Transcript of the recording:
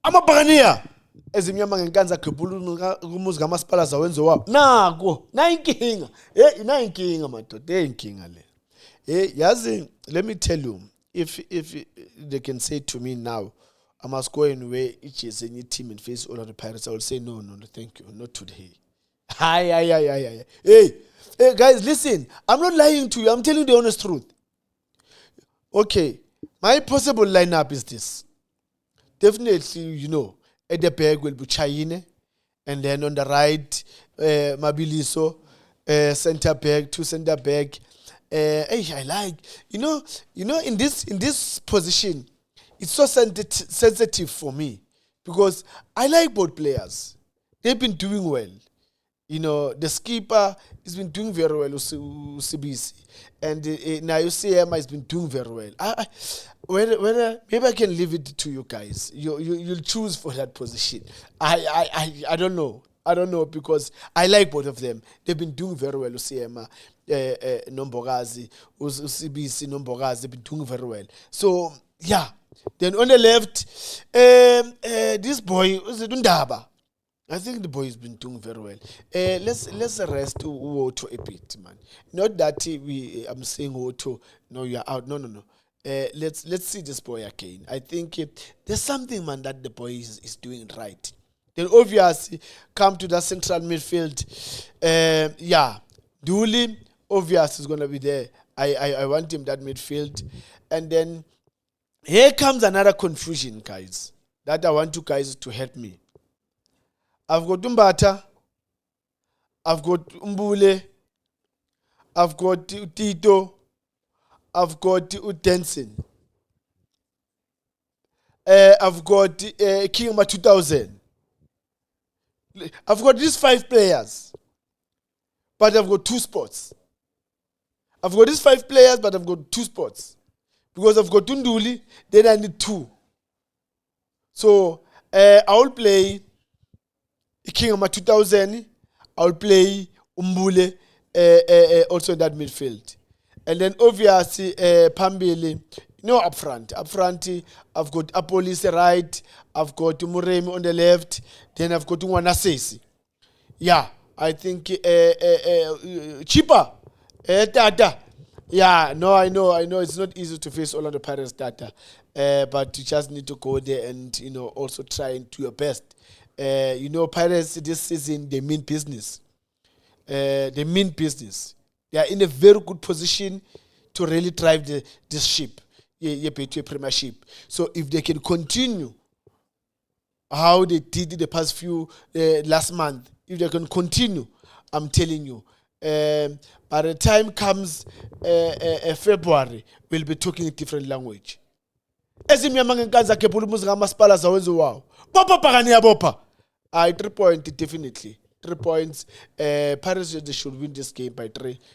amabhakaniya ezimnyama ngenkanza khebhulu kumuzi kamasipala zawenze wabo nako nayinkinga inayinkinga madoda inkinga le yazi let me tell you if they can say to me now I must go and wear each any team and face all of the Pirates, I will say no, thank you, not today. Hi. Hey, guys, listen. I'm not lying to you. I'm telling you the honest truth. Okay, my possible lineup is this. Definitely, at the back will be Chaine, and then on the right, Mabiliso, center back, 2 center back. I like, in this position, it's so sensitive for me because I like both players. They've been doing well. The skipper has been doing very well, Usibisi. And now UCM has been doing very well. Whether maybe I can leave it to you guys. You'll choose for that position. I don't know. I don't know because I like both of them. They've been doing very well, UCM, Nombogazi, Usibisi, Nombogazi. They've been doing very well. So, yeah. Then on the left, this boy, Ndaba. I think the boy has been doing very well. Let's rest Woto a bit, man. Not that I'm saying Woto, no, you're out. No. Let's see this boy again. I think there's something, man, that the boy is doing right. Then obviously come to the central midfield. Dooley, obviously is gonna be there. I want him that midfield, and then. Here comes another confusion, guys, that I want you guys to help me. I've got Umbata, I've got Umbule, I've got Tito, I've got Utensin, I've got Kingma 2000. I've got these 5 players, but I've got 2 spots. I've got these 5 players, but I've got 2 spots. Because I've got Tunduli, then I need 2. So I will play Kingama 2000. I will play Umbule also in that midfield. And then obviously Pambili, up front. Up front, I've got Apolis right. I've got Muremi on the left. Then I've got Wanasesi. Yeah, I think cheaper. Tata. Yeah, no, I know. It's not easy to face all of the Pirates data, but you just need to go there and also try and do your best. Pirates this season they mean business. They mean business. They are in a very good position to really drive this ship, to a premiership. So if they can continue how they did the past few last month, if they can continue, I'm telling you. By the time comes February, we'll be talking a different language. Bopa pagania bopa. 3 points definitely. 3 points. Paris should win this game by 3-0.